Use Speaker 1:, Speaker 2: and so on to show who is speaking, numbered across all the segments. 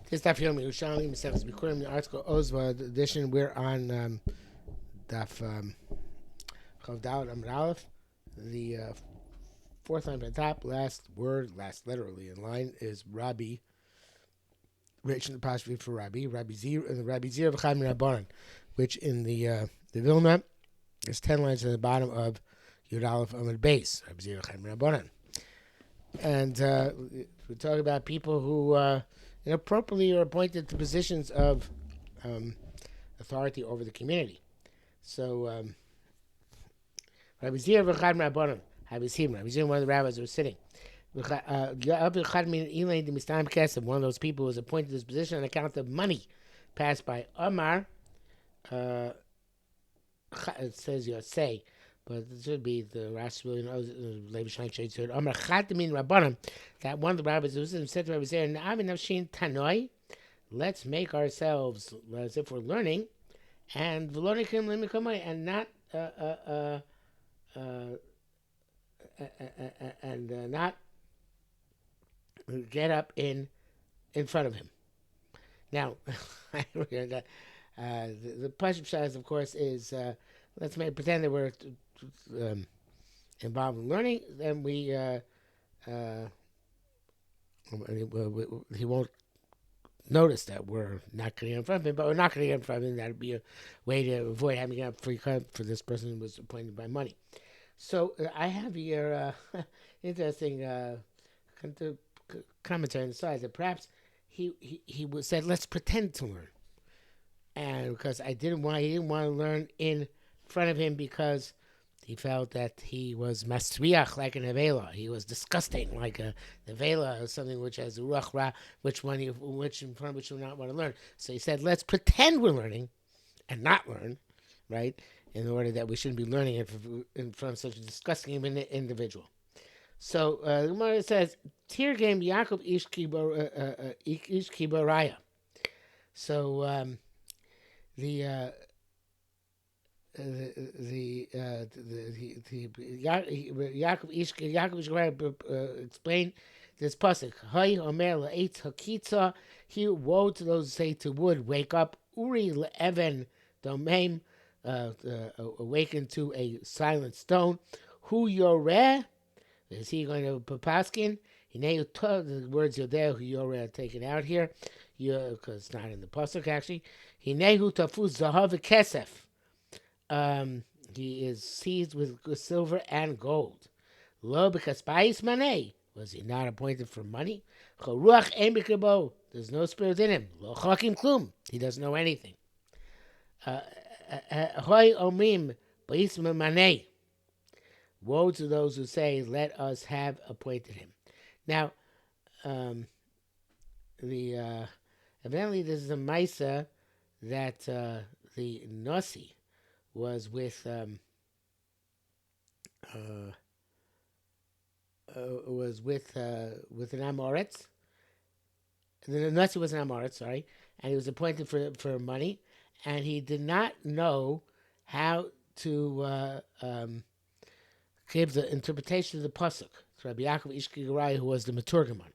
Speaker 1: This daf Yerushalmi Bikkurim, the article Ozva edition. We're on daf Chavdal Amud Aleph. The fourth line from the top, last literally in line is Rabbi. Rich in the apostrophe for Rabbi Zir, and the Rabbi Zir of Chayim Rabbanan, which in the Vilna is 10 lines at the bottom of Yud Aleph Amud Beis. Rabbi Zir of Chayim Rabbanan, and we talk about people who inappropriately are appointed to positions of authority over the community. So Rabbi Zir of Chayim Rabbanan, Rabbi Zir, one of the rabbis who was sitting. One of those people was appointed to this position on account of money passed by Omar. It says Yosei, but it should be the Rashi really knows. Omar Chatamin Rabbanim, that one of the rabbis who said to Rabbi Zir, Tanoi, let's make ourselves as if we're learning, and not not get up in front of him. Now, the Pashup Shas, of course, is let's pretend that we're involved in learning, then he won't notice that we're not going to get in front of him, but we're not going to get in front of him. That would be a way to avoid having to get up for this person who was appointed by money. So I have here interesting commentary on the side that perhaps he said, let's pretend to learn, and because he didn't want to learn in front of him because he felt that he was masriach like a nevela. He was disgusting like a nevela, or something which has a ruach ra, which in front of which you not want to learn. So he said, let's pretend we're learning and not learn, right? In order that we shouldn't be learning in front of such a disgusting individual. So the Gemara says, "Tir game Yaakov ish kibaraya." So Yaakov ish explained this pasuk. Hay omer le'etz hakitza. He woe to those who say to wood, wake up. Uri le'even domeim. Awaken to a silent stone. Who yoreh? Is he going to papaskin? The words Yodeh, who yoreh, are taken out here, because it's not in the pasuk actually. Hinehu tafuz zahav kesef. He is seized with silver and gold. Lo b'kaspayis maneh. Was he not appointed for money? Choruach ein b'kirbo. There's no spirit in him. Lo chakim klum. He doesn't know anything. Hoy omim b'isma maneh. Woe to those who say, let us have appointed him. Now, evidently this is a Maisa that the Nasi was with an Amoritz. The Nasi was an Amoritz, sorry, and he was appointed for money, and he did not know how to gave the interpretation of the pasuk. It's Rabbi Yaakov ish kibaraya, who was the Maturgaman,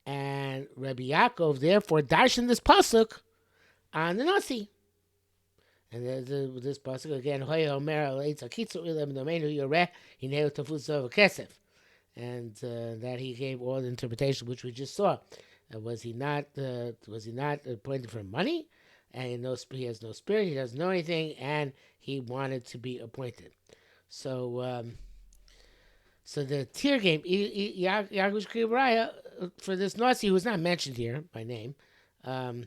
Speaker 1: and Rabbi Yaakov therefore darshan this pasuk on the Nasi. And this pasuk again, Hoy omer le'etz hakitzu ilem domeinu yoreh hinehu tafuz zahav kesef, and that he gave all the interpretation which we just saw. Was he not appointed for money? And he has no spirit. He doesn't know anything, and he wanted to be appointed. So, so the tier game, Yaakov Kibraya, for this Nasi, who is not mentioned here by name, I'm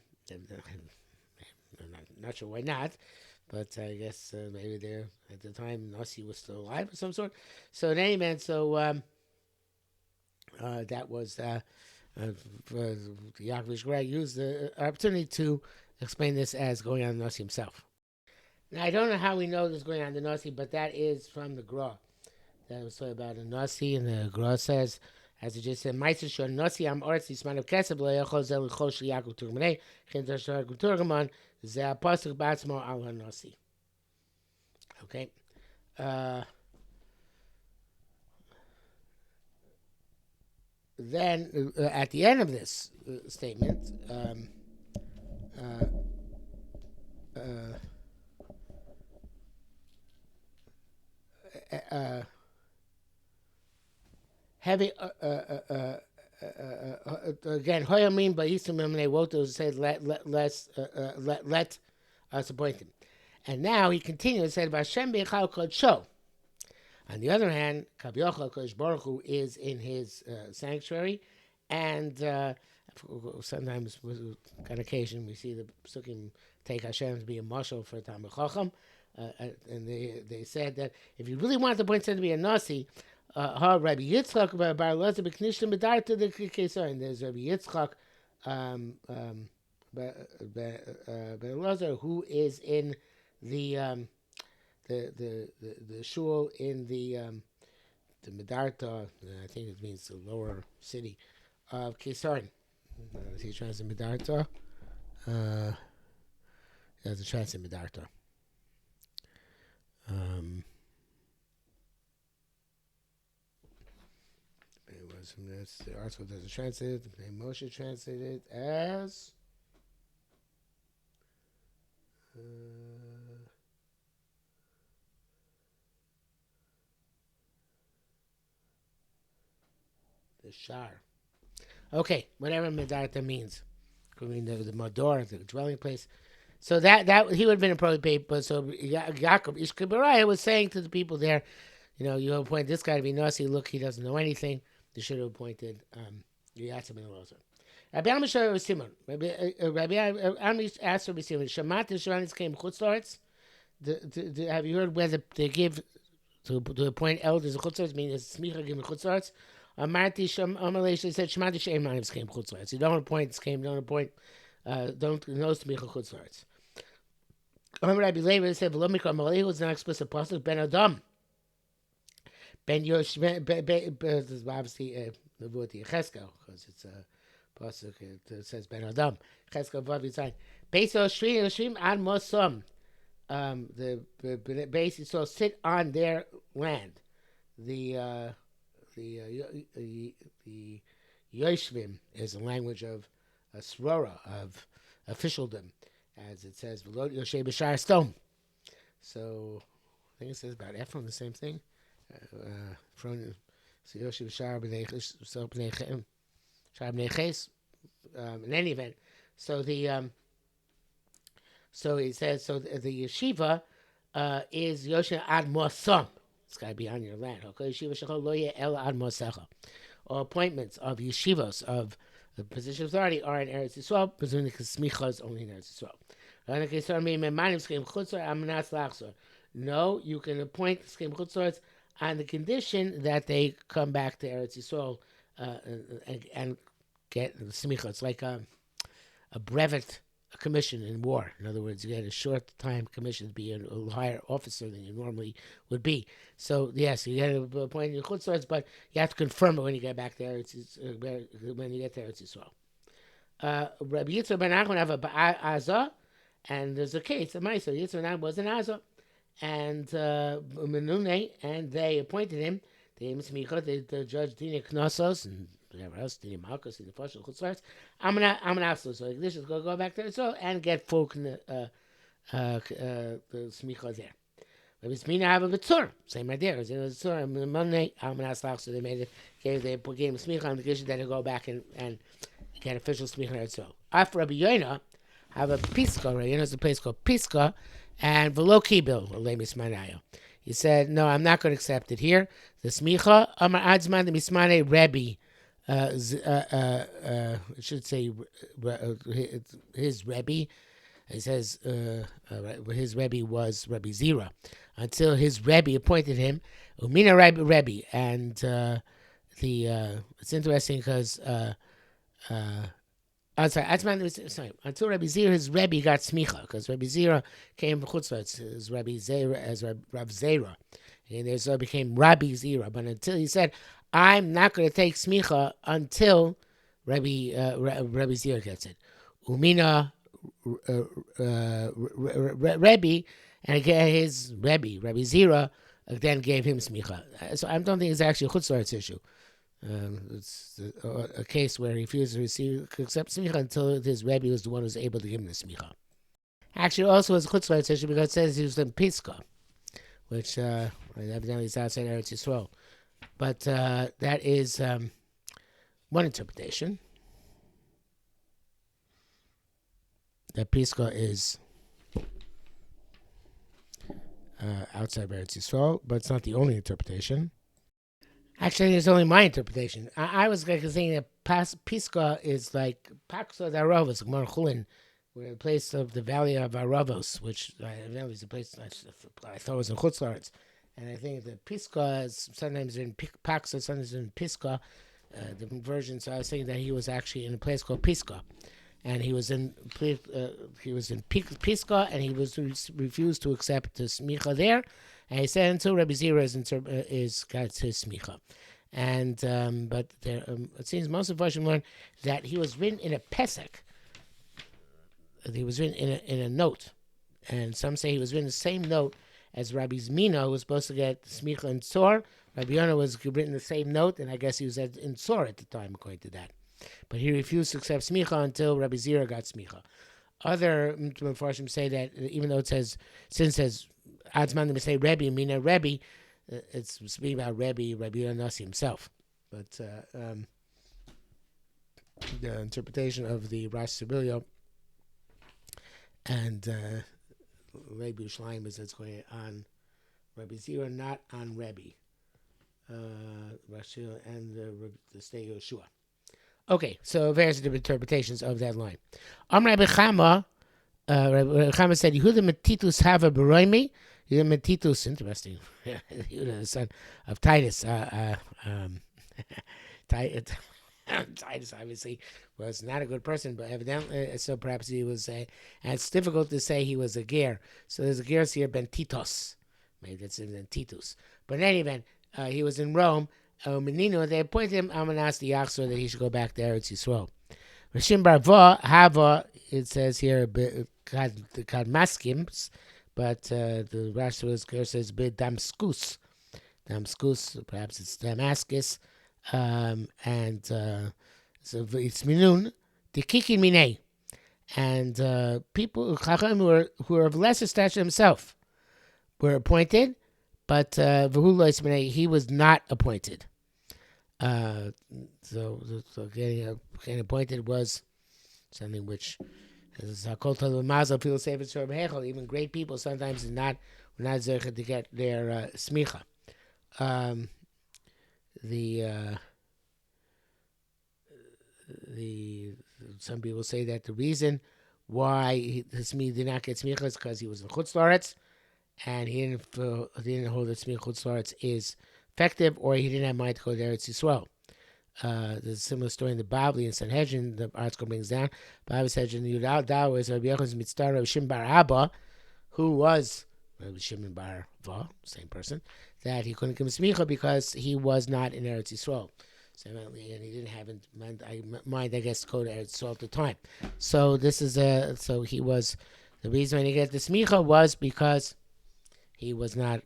Speaker 1: not sure why not, but I guess maybe there at the time Nasi was still alive of some sort. So in any event, that was Yaakov Kibraya used the opportunity to explain this as going on the Nasi himself. Now, I don't know how we know this is going on the Nasi, but that is from the Gra. That was talking about the Nasi, and the Gra says, as it just said, Meiser shor Nasi am oretz yisman of kesef lo yachol zel lichosh Yaakov Turgamanei chen tashar Turgaman ze apasuk batzmo al Nasi. Okay. then at the end of this statement, uh, uh, uh, having again, Hoyamin by Eastern they wrote those said let us appoint him. And now he continues and said, Vashem Bechal Kod Show. On the other hand, Kabyochel Kodesh Baruch Hu is in his sanctuary, and sometimes, on occasion, we see the Psukim take Hashem to be a marshal for Talmid Chacham, and they said that if you really want the point to be a Nasi, Rabbi Yitzchak Bar Elazar B'Knishtim B'Dar to the Kesar, and there's Rabbi Yitzchak Bar Elazar who is in the the shul in the Medarta, I think it means the lower city of Kesarin. He translates in Medarta. There's a translate in Medarta. It was from this. The article doesn't translate it. The Moshe translated it as. The Shar. Okay, whatever Medarta means. I mean, the Mador, the dwelling place. So that he would have been appropriate. But so Yaakov Ishkabaraya was saying to the people there, you appoint this guy to be Nasi. Look, he doesn't know anything. They should have appointed Yatzim and Elazar. Rabbi Amishar was Simon. Rabbi Amish asked Rabbi Simon, Shamat and Sharanis came Chutzlaretz. Have you heard whether they give to appoint elders in Chutzlaretz, meaning Smicha given Chutzlaretz? Amarti Sham Amalei said Shemati Sheimanim came Chutzlaretz. You don't appoint Skem, don't appoint, don't know Smicha Chutzlaretz. Rabbi Levi said, "V'lo mikra Amalei was not explicit pasuk Ben Adam." Ben Yosh, this is obviously Nevuati Cheskel, because it's a pasuk. It says Ben Adam. Cheskel Vav Yitzayim. Beis Yoshrim Ad Mosam. The Beis Yisrael sit on their land. The Yoshvim is a language of a Srora, of officialdom, as it says, V'lo Yoshe B'Shar Stone. So I think it says about Ephraim the same thing. From Yoshe B'Shar B'nei Ches. In any event, so the so he says, so the yeshiva is Yoshe Ad Mosam. It's got to be on your land. Okay, yeshiva shechol lo yeh el ad mosecha. Or appointments of yeshivos of the position of authority are in Eretz Yisrael, presumably because smicha is only in Eretz Yisrael. No, you can appoint skem chutzlaretz on the condition that they come back to Eretz Yisrael and get smicha. It's like a brevet commission in war. In other words, you get a short time commission to be a higher officer than you normally would be. So yes, you get to appoint your chutzlaretz, but you have to confirm it when you get back there. When you get there, it's Yisrael. Rabbi Yitzchak ben Nachman have a Ba'azah, and there's a case. The Ma'aser Yitzchak ben Nachman was an Azah, and Menune, and they appointed him. The judge Dina Knossos and whatever else, Dina Malchus, Dina Foshel chutzlaretz. I'm gonna ask them. So this is go back there and get folk the smicha there. But it's me to have a betzur. Same idea. It's in a betzur. On Monday, I'm gonna ask them. So they gave smicha on the condition that they go back and get official smicha there. So after Rabbi Yoina have a piska. Rabbi Yoina's a place called piska, and v'lo kibil lemis manayo. He said, no, I'm not going to accept it here. The smicha amar adzman the mismane Rebbe. It should say his Rebbe. He says his Rebbe was Rebbe Zira until his Rebbe appointed him Umina Rebbe, and it's interesting because until Rebbe Zira, his Rebbe got smicha because Rebbe Zira came from Chutzlaretz as Rebbe Zera, as Rav Zera, and so it became Rabbi Zira. But until he said, I'm not going to take smicha until Rabbi Zira gets it. Umina Rebbe, and again his Rabbi Zira, then gave him smicha. So I don't think it's actually a chutzlaretz issue. It's a case where he refused to accept smicha until his Rebbe was the one who was able to give him the smicha. Actually, also was chutzpah because it says he was in Pisgah, which evidently is outside Eretz Yisrael. But that is one interpretation. That Pisgah is outside Eretz Yisrael, but it's not the only interpretation. Actually, it's only my interpretation. I was thinking that Pisgah is like Paxos Aravos, Marchulin, where the place of the Valley of Aravos, which evidently is a place I thought was in Chutzlaritz. And I think that Pisgah is sometimes in Paxos, sometimes in Pisgah, different versions. So I was thinking that he was actually in a place called Pisgah. And he was in Pisgah, and he refused to accept the smicha there, and he said until Rabbi Zira is got his smicha, and but there, it seems most of us learn that he was written in a pesach. He was written in a note, and some say he was written the same note as Rabbi Zmina, who was supposed to get smicha in Tzor. Rabbi Yonah was written the same note, and I guess he was in Tzor at the time, according to that. But he refused to accept smicha until Rabbi Zira got smicha. Other Mefarshim say that even though it says, since it says Adzman to say Rebbe, Mina Rebbe, it's speaking about Rabbi Yonasi himself. But the interpretation of the Rosh Sibilio and Rabbi Yerushalmi is that's going on Rabbi Zira, not on Rebbe. Rosh and the state of Yeshua. Okay, so various different interpretations of that line. Rabbi Chama said, Yehuda Metitus Hava Beroimi. Yehuda Metitus, interesting. Yehuda, the son of Titus. Titus obviously was not a good person, but evidently, so perhaps he was and it's difficult to say he was a ger. So there's a ger here, Ben Titos. Maybe that's in Titus. But in any event, he was in Rome. Menino, they appointed him Amanas the Yachzor that he should go back there. It's Yisrael. Rishim Barva Hava, it says here, Kadmaskims, but the Rashi says Damskus. Damskus, perhaps it's Damascus. And so it's Minun, the Kikin Minei. And people who are of lesser stature himself were appointed. But he was not appointed. So getting appointed was something which, as people say, even great people sometimes were not zercha to get their smicha. Some people say that the reason why he did not get smicha is because he was in Chutz La'aretz, and he didn't hold that Smicha Chutz La'aretz is effective, or he didn't have mind to go to Eretz Yisrael. There's a similar story in the Bavli and Sanhedrin. The article brings down Bavli Sanhedrin Yudal Daw was Rabbi Yochan's mitzvah Rabbi Shimon bar Abba, who was Rabbi Shimon bar Va, same person, that he couldn't give him smicha because he was not in Eretz Yisrael. So, and he didn't have in mind, I guess, to go to Eretz Yisrael at the time. So this is so he was, the reason when he got the smicha was because he was not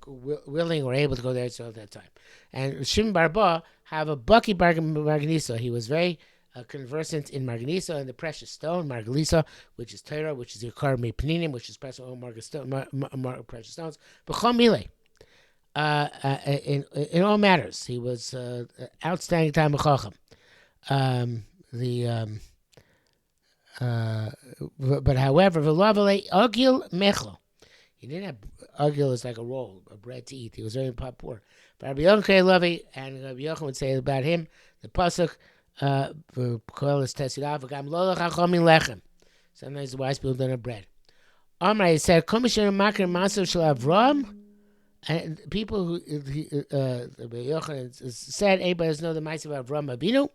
Speaker 1: willing or able to go there at that time. And Shimon bar Ba have a Baki Marganisa. He was very conversant in Marganisa and the precious stone, Margalisa, which is Torah, which is Yikar Mepninim, which is precious stones. B'chom in all matters, he was outstanding time Chacham. But however, V'lavale Agil Mechel. He didn't have agil is like a roll, a bread to eat. He was very poor. But Rabbi Yochanan Levi and Rabbi Yochanan would say about him, the pasuk, sometimes the wise people don't have bread. Amrei said, and people who Rabbi Yochanan said, anybody doesn't know the mice of Avram Avinu,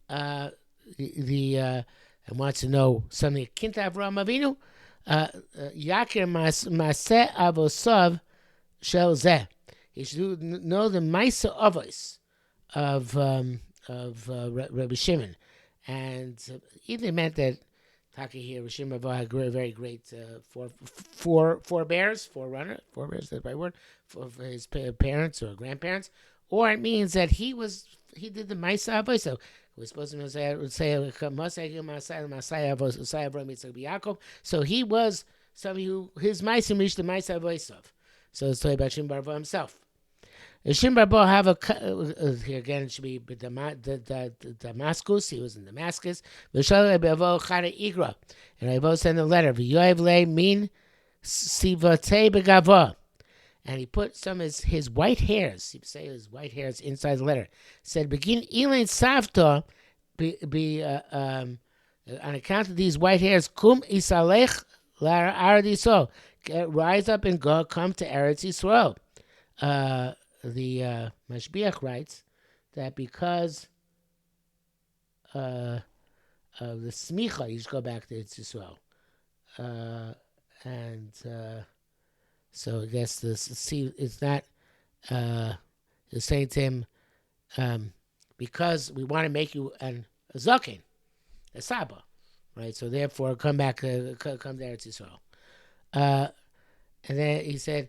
Speaker 1: and wants to know something akin to Avram Avinu. Yakir Maseh Avosav Shel Zeh. He should know the Maisa Avos of Rabbi Shimon, and either meant that Taki here, Rabbi Shimon had very great forebears, forerunner, forebears, that's the right word, for his parents or grandparents, or it means that he did the Maisa Avoso. We're supposed to say so he was somebody who his Maisa reached the Maisa Avoso. So it's talking about Shimon Bar Avot himself. Shimon Bar Avot have here again it should be Damascus. He was in Damascus. And Avo sent a letter. V'yoev le min sivotei begavo. And he put some of his white hairs, he say his white hairs inside the letter. Said, begin Elin Savta, on account of these white hairs, kum isalech lar aradiso, rise up and go, come to Eretz Yisrael. The Mashbiach writes that because of the smicha, you just go back to Eretz Yisrael. So I guess it's not saying to him because we want to make you a zaken, a saba, right? So therefore, come back, come there to Israel. And then he said,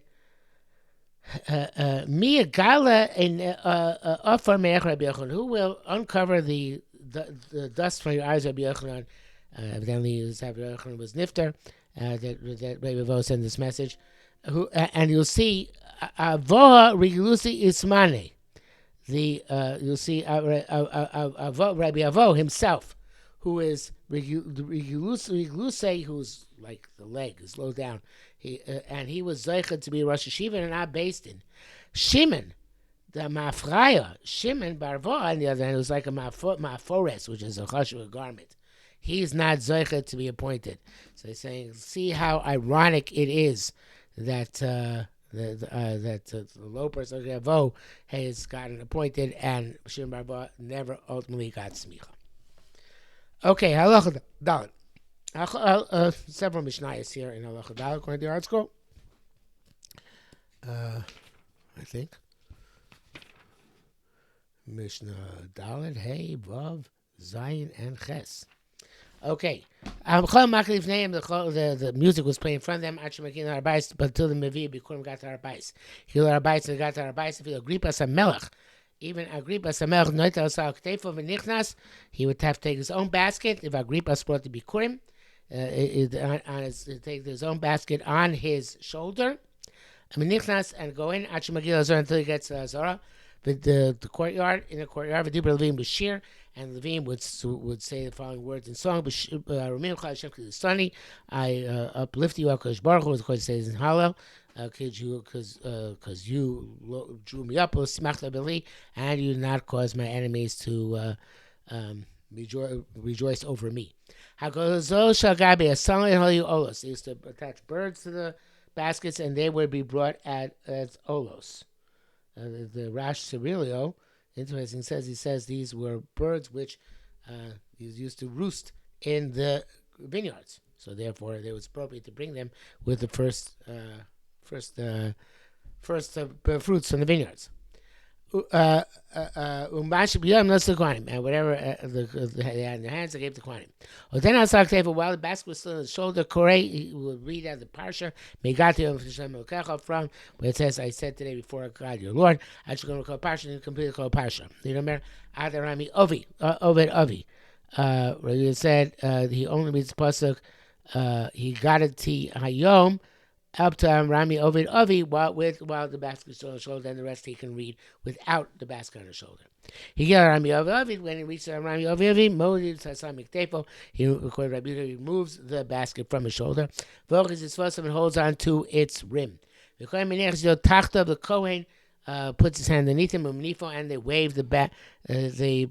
Speaker 1: "Mi gala in offer me'ech Rabbi Yochanan, who will uncover the dust from your eyes, Rabbi Yochanan?" Evidently, Rabbi Yochanan was nifter. That Rabbi Avo sent this message. And you'll see Avoha Rigilusi Ismane. You'll see Rabbi Avo himself, who is Rigiluse, who's like the leg, is low down. He was Zeicha to be Rosh Hashiva and not based in Shimon, the Mafraya. Shimon Bar Avot, on the other hand, was like a Mafores, which is a Chashuva garment. He's not Zeicha to be appointed. So he's saying, see how ironic it is that the low person Avo has gotten appointed and Shimon Bar Avot never ultimately got smicha. Okay, halacha dalet. Several mishnayos here in halacha dalet according to the art scroll. I think Mishnah dalet, hey, vav, zayin, and ches. Okay. The music was playing in front of them, but until the Mevi Bikkurim got to Arbais. He got to Arbais, if he Agrippas Melech. Even Agrippas Melech, he would have to take his own basket. If Agrippas brought the Bikkurim, take his own basket on his shoulder. And go in until he gets to Azara. The courtyard, in the courtyard, V'dibra Levim Bashir, and Levim would say the following words in song: I uplift you, HaKadosh Baruch Hu, as the Kodesh says in Hallel, because you drew me up, and you did not cause my enemies to rejoice over me. They used to attach birds to the baskets, and they would be brought as olos. The Rash Cirilio, interesting, he says these were birds which used to roost in the vineyards. So therefore, it was appropriate to bring them with the first fruits from the vineyards. And whatever they had in their hands, they gave to Kohanim. While the basket was still on his shoulder, he would read out the parsha from where it says, "I said today before God, your Lord, I should go to call parsha and complete the call parsha." You remember, Adarami Ovid Avi. He said he only reads the pasuk. He got it to Hayom. Up to Rami Ovid Avi while the basket is on his shoulder, and the rest he can read without the basket on his shoulder. He got Rami Ovid Avi when he reaches Rami Ovid Avi. Moses Hassan Miktefo. He removes the basket from his shoulder. V'ochis his foot and holds on to its rim. The Kohen puts his hand underneath him, and they wave he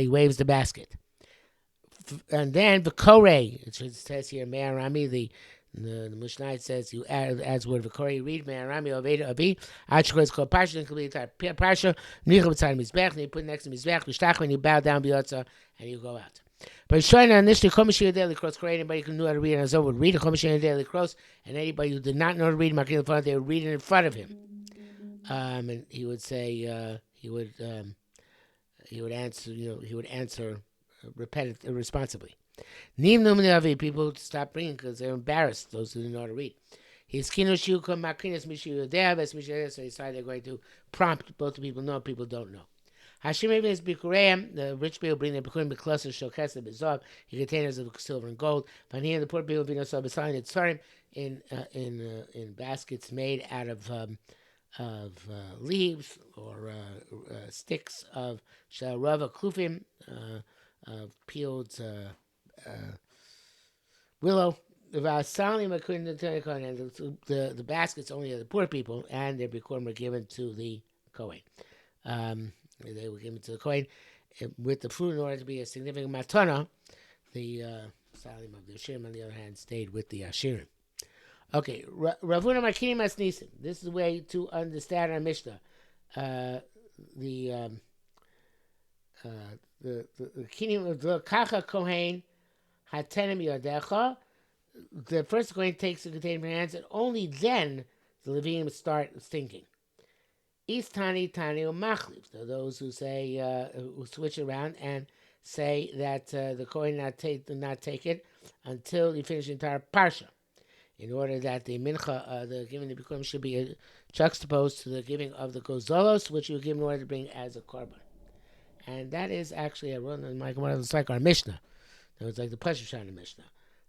Speaker 1: waves the basket. And then the Koreh, it says here, Me'ar Rami, the Mishnah says you add as word v'korei read me'arami oveda avi achkor is called parsha and complete parsha nichah b'tzad mizbech and you put next to mizbech v'shtach when you bow down b'yotza and you go out. But Shona initially Komashir daily cross. Anybody who knew how to read and would read a Komashir daily cross, and anybody who did not know how to read Makil in front, they would read it in front of him. And he would say he would answer responsibly. People stop bringing because they're embarrassed, those who didn't know how to read. He's Kinoshuka Makinas Mishu Deavis Mishu, so he decided they're going to prompt both the people know and people don't know. Hashim is Bikkurim, the rich people bring their Bikkurim closer to Shokes and Bizov, he containers of silver and gold. But here the poor people being also beside it, Tsarim in baskets made out of leaves or sticks of Sharava Klufim, of peeled willow. The baskets only of the poor people, and their Bikurim were given to the Kohen. They were given to the Kohen with the fruit in order to be a significant matana. The salim of the Ashirim, on the other hand, stayed with the Ashirim. Okay, Ravuna Makinim Asnisim. This is the way to understand our Mishnah. The Kinim of the Kacha Kohen Hatenim Yadecha. The first Kohen takes the container from hands, and only then the Leviim start thinking. Istani Tani Machliv. So those who say who switch around and say that the Kohen not take it until you finish the entire parsha, in order that the mincha, the giving the bikurim, should be juxtaposed to the giving of the gozolos, which you give in order to bring as a korban. And that is actually, I wrote in my Gemara, it's like our Mishnah. It was like the Pashup Shana Mishnah.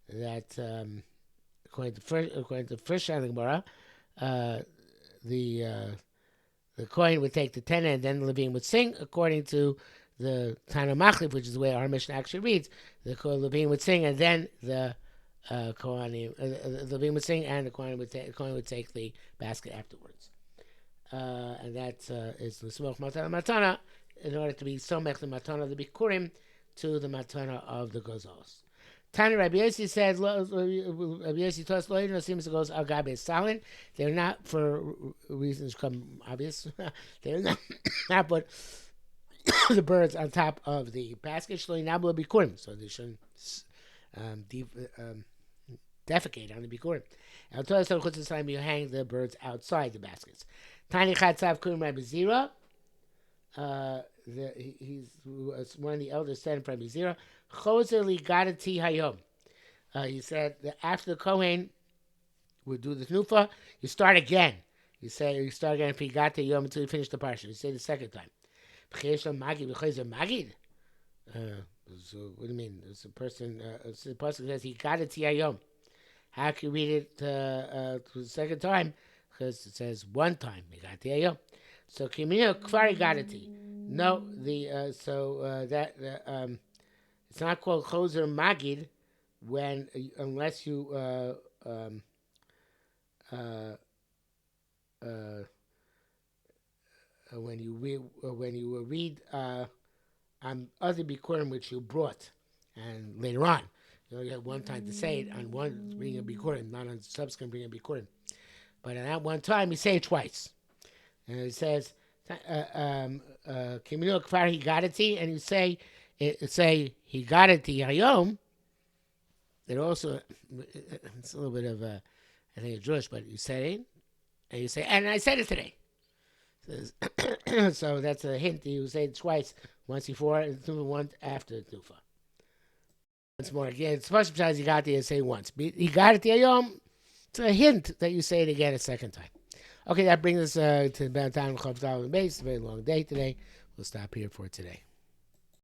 Speaker 1: That according to the first Shana Gemara, the Kohen would take the tenor and then the Levine would sing. According to the Tana Machlif, which is the way our Mishnah actually reads, the Levine would sing and then the Kohanim, the Levine would sing and the Kohen would take the basket afterwards. And that is the Smoch Matana, in order to be Somech the Matana of the Bikurim to the Matana of the Gozols. Tani Rabbi Yossi said, Rabbi Yossi told us, Lo Yidno seems to go Agabe Salin. They're not, for reasons come obvious, they're not put the birds on top of the basket. Shlo Yinabla Bikurim, so they shouldn't defecate on the Bikurim. And told us that Chutz Yisraelim, you hang the birds outside the baskets. Tani Chatzav Kurim Rabbi Zira. He's one of the elders said from Rabbi Zira, hayom. He said that after the Kohen would do the Nufa, you start again. You start again if he got to Yom until you finish the parsha. You say the second time. Magid. So what do you mean? It's a person. The person says he got it to Yom. How can you read it the second time? Because it says one time he got to Yom. So Kimino Kvari Gadati. No, that it's not called Choser Magid when unless you when you read on other Bikurim which you brought, and later on you only have one time to say it on one reading of Bikurim, not on subsequent reading of Bikurim. But on that one time you say it twice. And it says, Kimino Kfar Higadati, and you say Higadati Hayom. It also, it's a little bit of I think it's Jewish, but you say, and I said it today. So that's a hint. You say it twice, once before and once after the Tufa. Once more again, it's much besides Higadati, and say once. Higadati Hayom, it's a hint that you say it again a second time. Okay, that brings us to the time of the base. It's a very long day today. We'll stop here for today.